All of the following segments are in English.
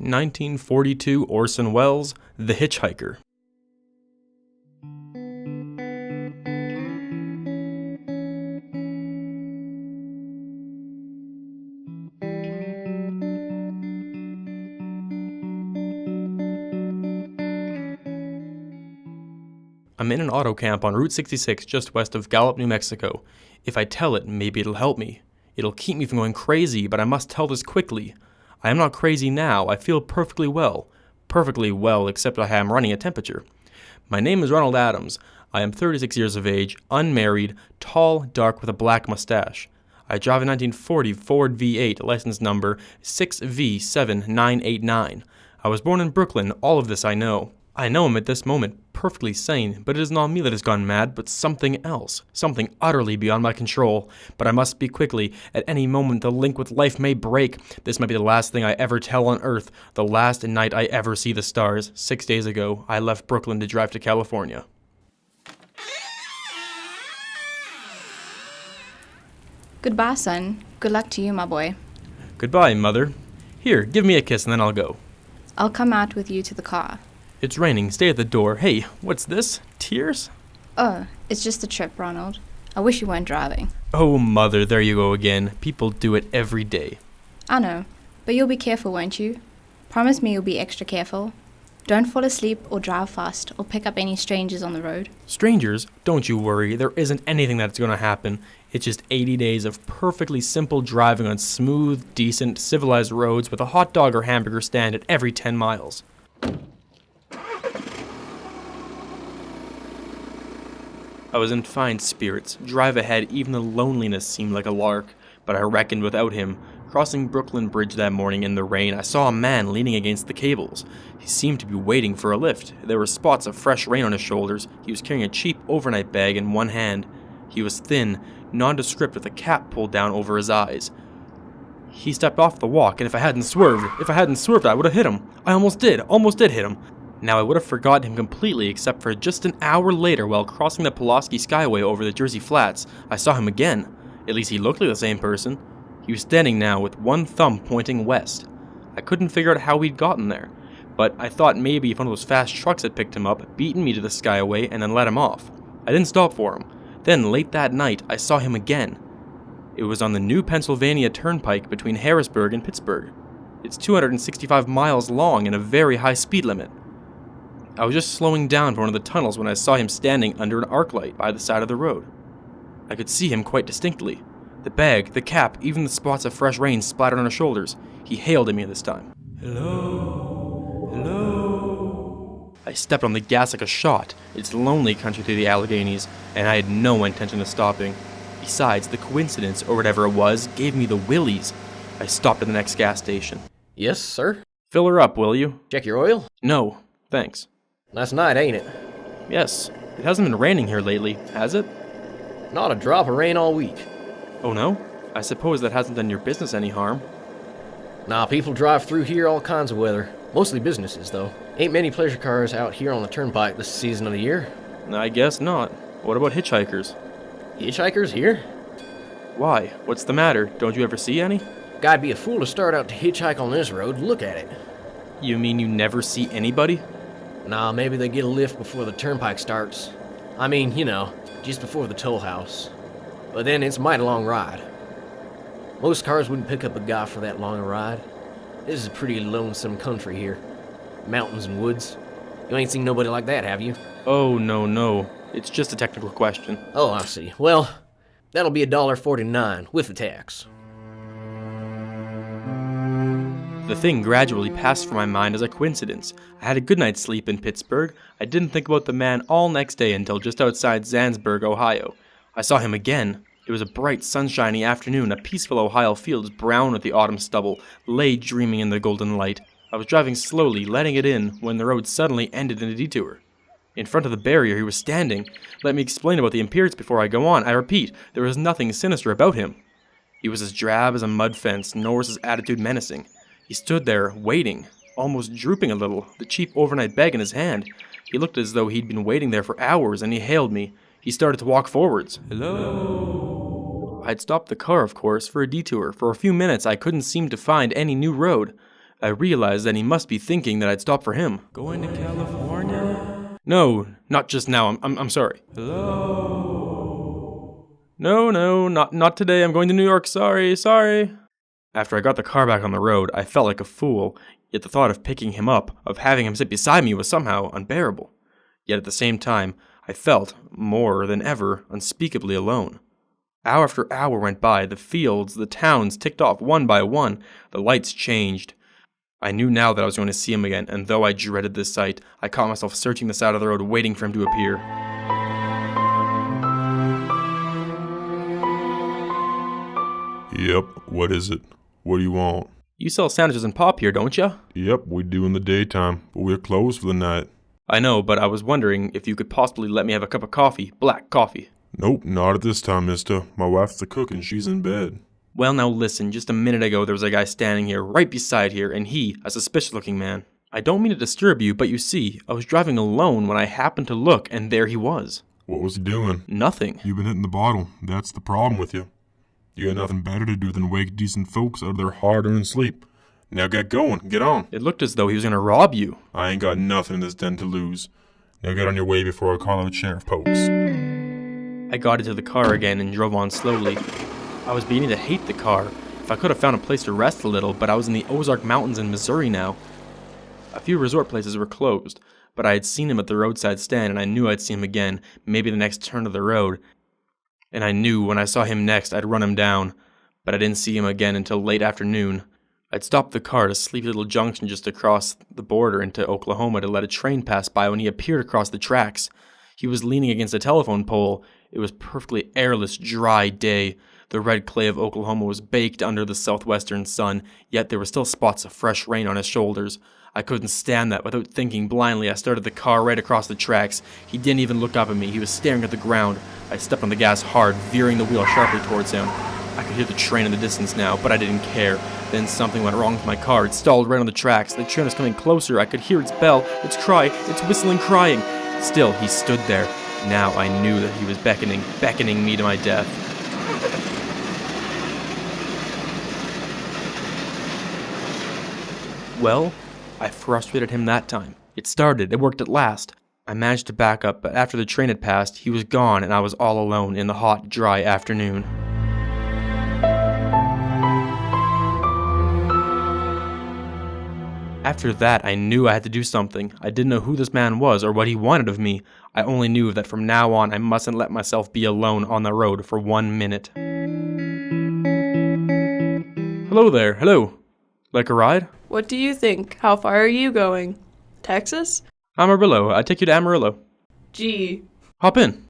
1942 Orson Welles, The Hitchhiker. I'm in an auto camp on Route 66 just west of Gallup, New Mexico. If I tell it, maybe it'll help me. It'll keep me from going crazy, but I must tell this quickly. I am not crazy now. I feel perfectly well. Perfectly well, except I am running a temperature. My name is Ronald Adams. I am 36 years of age, unmarried, tall, dark, with a black mustache. I drive a 1940 Ford V8, license number 6V7989. I was born in Brooklyn. All of this I know. I know him at this moment, perfectly sane, but it is not me that has gone mad, but something else, something utterly beyond my control. But I must speak quickly. At any moment the link with life may break. This might be the last thing I ever tell on earth, the last night I ever see the stars. 6 days ago, I left Brooklyn to drive to California. Goodbye, son. Good luck to you, my boy. Goodbye, mother. Here, give me a kiss and then I'll go. I'll come out with you to the car. It's raining. Stay at the door. Hey, what's this? Tears? Oh, it's just a trip, Ronald. I wish you weren't driving. Oh, mother, there you go again. People do it every day. I know, but you'll be careful, won't you? Promise me you'll be extra careful. Don't fall asleep or drive fast or pick up any strangers on the road. Strangers? Don't you worry. There isn't anything that's going to happen. It's just 80 days of perfectly simple driving on smooth, decent, civilized roads with a hot dog or hamburger stand at every 10 miles. I was in fine spirits. Drive ahead, even the loneliness seemed like a lark, but I reckoned without him. Crossing Brooklyn Bridge that morning in the rain, I saw a man leaning against the cables. He seemed to be waiting for a lift. There were spots of fresh rain on his shoulders. He was carrying a cheap overnight bag in one hand. He was thin, nondescript, with a cap pulled down over his eyes. He stepped off the walk, and if I hadn't swerved, I would have hit him. I almost did hit him. Now I would have forgotten him completely, except for just an hour later, while crossing the Pulaski Skyway over the Jersey Flats, I saw him again. At least he looked like the same person. He was standing now with one thumb pointing west. I couldn't figure out how he'd gotten there, but I thought maybe if one of those fast trucks had picked him up, beaten me to the Skyway, and then let him off. I didn't stop for him. Then, late that night, I saw him again. It was on the New Pennsylvania Turnpike between Harrisburg and Pittsburgh. It's 265 miles long and a very high speed limit. I was just slowing down for one of the tunnels when I saw him standing under an arc light by the side of the road. I could see him quite distinctly. The bag, the cap, even the spots of fresh rain splattered on his shoulders. He hailed at me this time. Hello? Hello? I stepped on the gas like a shot. It's lonely country through the Alleghenies, and I had no intention of stopping. Besides, the coincidence, or whatever it was, gave me the willies. I stopped at the next gas station. Yes, sir? Fill her up, will you? Check your oil? No, thanks. Last night, ain't it? Yes. It hasn't been raining here lately, has it? Not a drop of rain all week. Oh no? I suppose that hasn't done your business any harm. Nah, people drive through here all kinds of weather. Mostly businesses, though. Ain't many pleasure cars out here on the turnpike this season of the year. I guess not. What about hitchhikers? Hitchhikers here? Why? What's the matter? Don't you ever see any? Guy'd be a fool to start out to hitchhike on this road. Look at it. You mean you never see anybody? Nah, maybe they get a lift before the turnpike starts. I mean, you know, just before the toll house. But then it's a mighty long ride. Most cars wouldn't pick up a guy for that long a ride. This is a pretty lonesome country here. Mountains and woods. You ain't seen nobody like that, have you? Oh, no. It's just a technical question. Oh, I see. Well, that'll be $1.49 with the tax. The thing gradually passed from my mind as a coincidence. I had a good night's sleep in Pittsburgh. I didn't think about the man all next day until just outside Zandsburg, Ohio. I saw him again. It was a bright, sunshiny afternoon. A peaceful Ohio fields, brown with the autumn stubble, lay dreaming in the golden light. I was driving slowly, letting it in, when the road suddenly ended in a detour. In front of the barrier he was standing. Let me explain about the appearance before I go on. I repeat, there was nothing sinister about him. He was as drab as a mud fence, nor was his attitude menacing. He stood there, waiting, almost drooping a little, the cheap overnight bag in his hand. He looked as though he'd been waiting there for hours, and he hailed me. He started to walk forwards. Hello? I'd stopped the car, of course, for a detour. For a few minutes, I couldn't seem to find any new road. I realized that he must be thinking that I'd stop for him. Going to California? No, not just now. I'm sorry. Hello? No, not today. I'm going to New York. Sorry. After I got the car back on the road, I felt like a fool, yet the thought of picking him up, of having him sit beside me was somehow unbearable. Yet at the same time, I felt, more than ever, unspeakably alone. Hour after hour went by, the fields, the towns ticked off one by one, the lights changed. I knew now that I was going to see him again, and though I dreaded this sight, I caught myself searching the side of the road, waiting for him to appear. Yep, what is it? What do you want? You sell sandwiches and pop here, don't ya? Yep, we do in the daytime, but we're closed for the night. I know, but I was wondering if you could possibly let me have a cup of coffee, black coffee. Nope, not at this time, mister. My wife's the cook and she's in bed. Well, now listen, just a minute ago there was a guy standing here, right beside here, and he, a suspicious-looking man. I don't mean to disturb you, but you see, I was driving alone when I happened to look, and there he was. What was he doing? Nothing. You've been hitting the bottle. That's the problem with you. You got nothing better to do than wake decent folks out of their hard-earned sleep. Now get going. Get on. It looked as though he was going to rob you. I ain't got nothing in this den to lose. Now get on your way before I call out Sheriff Pokes. I got into the car again and drove on slowly. I was beginning to hate the car. If I could have found a place to rest a little, but I was in the Ozark Mountains in Missouri now. A few resort places were closed, but I had seen him at the roadside stand, and I knew I'd see him again, maybe the next turn of the road. And I knew when I saw him next, I'd run him down, but I didn't see him again until late afternoon. I'd stopped the car at a sleepy little junction just across the border into Oklahoma to let a train pass by when he appeared across the tracks. He was leaning against a telephone pole. It was a perfectly airless, dry day. The red clay of Oklahoma was baked under the southwestern sun, yet there were still spots of fresh rain on his shoulders. I couldn't stand that. Without thinking blindly, I started the car right across the tracks. He didn't even look up at me. He was staring at the ground. I stepped on the gas hard, veering the wheel sharply towards him. I could hear the train in the distance now, but I didn't care. Then something went wrong with my car. It stalled right on the tracks. The train was coming closer. I could hear its bell, its cry, its whistling crying. Still, he stood there. Now I knew that he was beckoning me to my death. Well, I frustrated him that time. It started. It worked at last. I managed to back up, but after the train had passed, he was gone and I was all alone in the hot, dry afternoon. After that, I knew I had to do something. I didn't know who this man was or what he wanted of me. I only knew that from now on I mustn't let myself be alone on the road for 1 minute. Hello there, hello. Like a ride? What do you think? How far are you going? Texas? Amarillo. I take you to Amarillo. Gee. Hop in.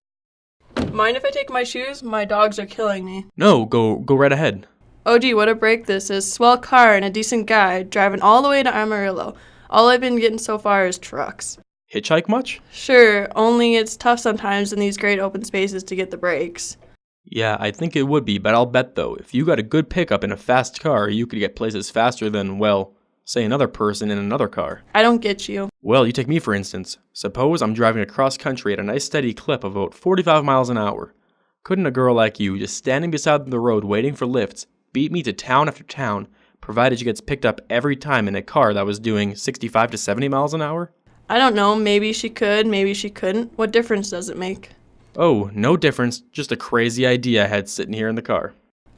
Mind if I take my shoes? My dogs are killing me. No, go right ahead. Oh gee, what a break this is. Swell car and a decent guy, driving all the way to Amarillo. All I've been getting so far is trucks. Hitchhike much? Sure, only it's tough sometimes in these great open spaces to get the brakes. Yeah, I think it would be, but I'll bet though, if you got a good pickup in a fast car, you could get places faster than, well, say another person in another car. I don't get you. Well, you take me for instance. Suppose I'm driving across country at a nice steady clip of about 45 miles an hour. Couldn't a girl like you, just standing beside the road waiting for lifts, beat me to town after town, provided she gets picked up every time in a car that was doing 65 to 70 miles an hour? I don't know, maybe she could, maybe she couldn't. What difference does it make? Oh, no difference, just a crazy idea I had sitting here in the car.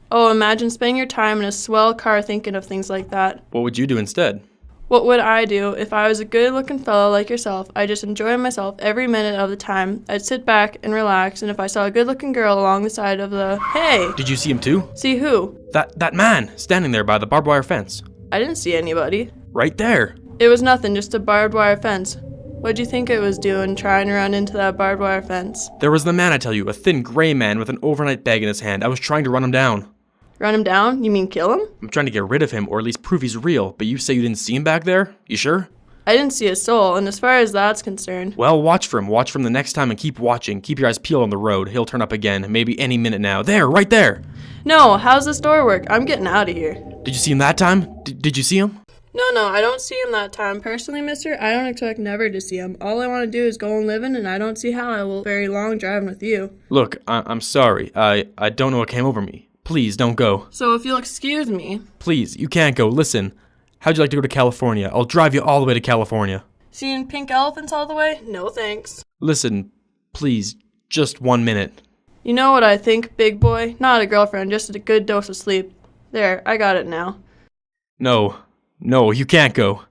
Oh, imagine spending your time in a swell car thinking of things like that. What would you do instead? What would I do? If I was a good-looking fellow like yourself, I'd just enjoy myself every minute of the time. I'd sit back and relax, and if I saw a good-looking girl along the side of the... Hey! Did you see him too? See who? That man, standing there by the barbed wire fence. I didn't see anybody. Right there. It was nothing, just a barbed wire fence. What'd you think it was doing, trying to run into that barbed wire fence? There was the man, I tell you, a thin gray man with an overnight bag in his hand. I was trying to run him down. Run him down? You mean kill him? I'm trying to get rid of him, or at least prove he's real, but you say you didn't see him back there? You sure? I didn't see a soul, and as far as that's concerned... Well, watch for him. Watch for him the next time and keep watching. Keep your eyes peeled on the road. He'll turn up again, maybe any minute now. There, right there! No, how's this door work? I'm getting out of here. Did you see him that time? Did you see him? No, I don't see him that time. Personally, mister, I don't expect never to see him. All I want to do is go on living, and I don't see how I will very long driving with you. Look, I'm sorry. I don't know what came over me. Please, don't go. So if you'll excuse me... Please, you can't go. Listen. How'd you like to go to California? I'll drive you all the way to California. Seeing pink elephants all the way? No thanks. Listen, please, just 1 minute. You know what I think, big boy? Not a girlfriend, just a good dose of sleep. There, I got it now. No, you can't go.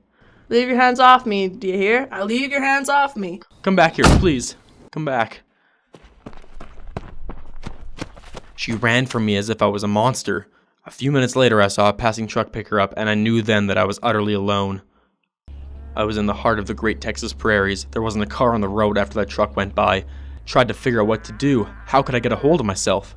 Leave your hands off me, do you hear? I leave your hands off me. Come back here, please. Come back. She ran from me as if I was a monster. A few minutes later, I saw a passing truck pick her up, and I knew then that I was utterly alone. I was in the heart of the great Texas prairies. There wasn't a car on the road after that truck went by. Tried to figure out what to do. How could I get a hold of myself?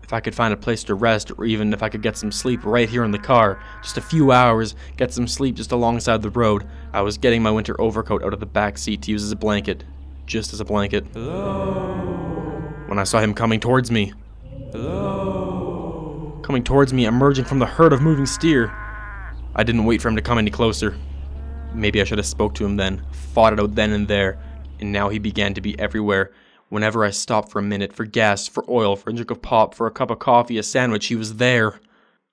If I could find a place to rest, or even if I could get some sleep right here in the car, just a few hours, get some sleep just alongside the road. I was getting my winter overcoat out of the back seat to use as a blanket. Just as a blanket. Hello? When I saw him coming towards me. Hello? Coming towards me, emerging from the herd of moving steer. I didn't wait for him to come any closer. Maybe I should have spoke to him then, fought it out then and there, and now he began to be everywhere. Whenever I stopped for a minute, for gas, for oil, for a drink of pop, for a cup of coffee, a sandwich, he was there.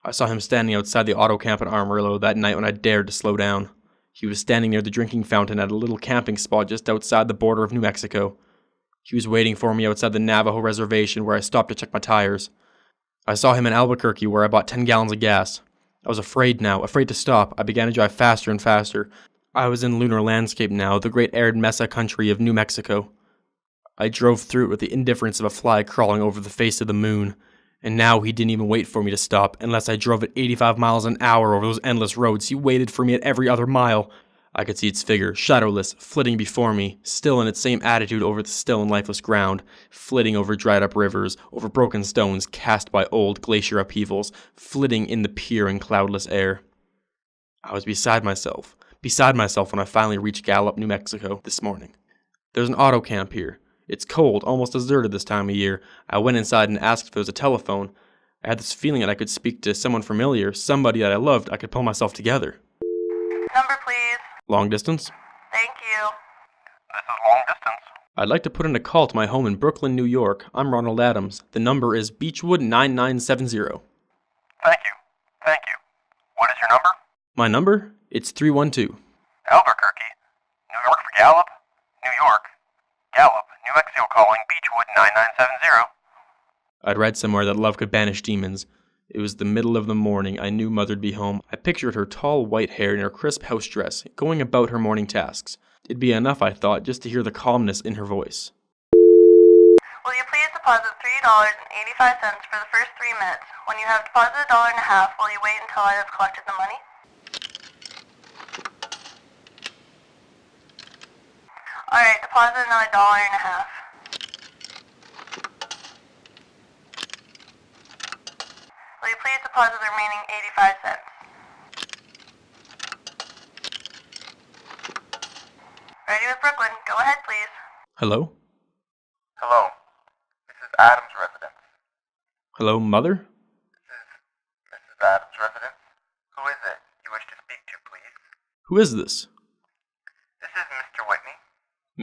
I saw him standing outside the auto camp in Amarillo that night when I dared to slow down. He was standing near the drinking fountain at a little camping spot just outside the border of New Mexico. He was waiting for me outside the Navajo reservation where I stopped to check my tires. I saw him in Albuquerque where I bought 10 gallons of gas. I was afraid now, afraid to stop. I began to drive faster and faster. I was in lunar landscape now, the great arid Mesa country of New Mexico. I drove through it with the indifference of a fly crawling over the face of the moon. And now he didn't even wait for me to stop, unless I drove at 85 miles an hour over those endless roads. He waited for me at every other mile. I could see its figure, shadowless, flitting before me, still in its same attitude over the still and lifeless ground, flitting over dried-up rivers, over broken stones cast by old glacier upheavals, flitting in the pure and cloudless air. I was beside myself when I finally reached Gallup, New Mexico, this morning. There's an auto camp here. It's cold, almost deserted this time of year. I went inside and asked if there was a telephone. I had this feeling that I could speak to someone familiar, somebody that I loved. I could pull myself together. Number, please. Long distance? Thank you. This is long distance. I'd like to put in a call to my home in Brooklyn, New York. I'm Ronald Adams. The number is Beechwood 9970. Thank you. What is your number? My number? It's 312. Albuquerque. New York for Gallup. New York. Gallup, New Mexico calling Beechwood 9970. I'd read somewhere that love could banish demons. It was the middle of the morning. I knew Mother'd be home. I pictured her tall white hair in her crisp house dress, going about her morning tasks. It'd be enough, I thought, just to hear the calmness in her voice. Will you please deposit $3.85 for the first 3 minutes? When you have deposited $1.50, will you wait until I have collected the money? Alright, deposit another $1.50. Will you please deposit the remaining 85 cents? Ready with Brooklyn. Go ahead, please. Hello? Hello. This is Adams' residence. Hello, Mother? This is Adams' residence. Who is it you wish to speak to, please? Who is this? This is Mr. Whitney.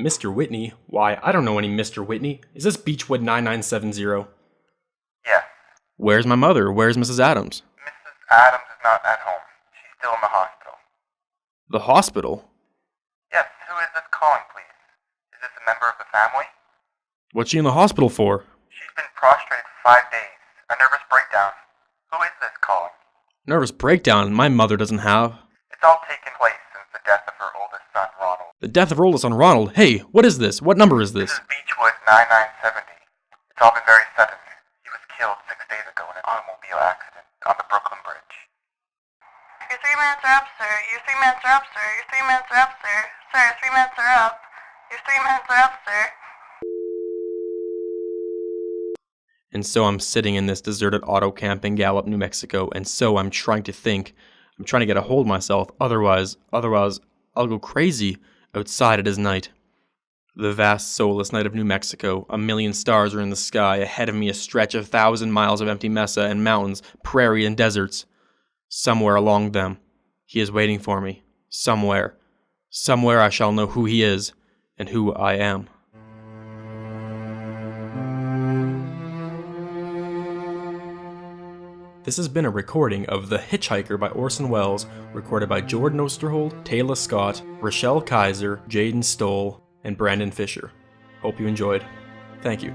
Mr. Whitney? Why, I don't know any Mr. Whitney. Is this Beechwood 9970? Yes. Where's my mother? Where's Mrs. Adams? Mrs. Adams is not at home. She's still in the hospital. The hospital? Yes, who is this calling, please? Is this a member of the family? What's she in the hospital for? She's been prostrated for 5 days. A nervous breakdown. Who is this calling? Nervous breakdown my mother doesn't have. It's all taken place since the death of her oldest son, Ronald. The death of her oldest son, Ronald. Hey, what is this? What number is This this? is Beechwood 9970. It's all been very sudden. He was killed 6 days ago in an automobile accident on the Brooklyn Bridge. Your 3 minutes are up, sir. Your 3 minutes are up, sir. Your 3 minutes are up, sir. Sir, 3 minutes are up. Your 3 minutes are up, sir. And so I'm sitting in this deserted auto camp in Gallup, New Mexico, and so I'm trying to think. I'm trying to get a hold of myself, otherwise, I'll go crazy. Outside it is night. The vast, soulless night of New Mexico. A million stars are in the sky. Ahead of me a stretch of 1,000 miles of empty mesa and mountains, prairie and deserts. Somewhere along them, he is waiting for me. Somewhere. Somewhere I shall know who he is, and who I am. This has been a recording of The Hitchhiker by Orson Welles, recorded by Jordan Osterhold, Taylor Scott, Rochelle Kaiser, Jaden Stoll, and Brandon Fisher. Hope you enjoyed. Thank you.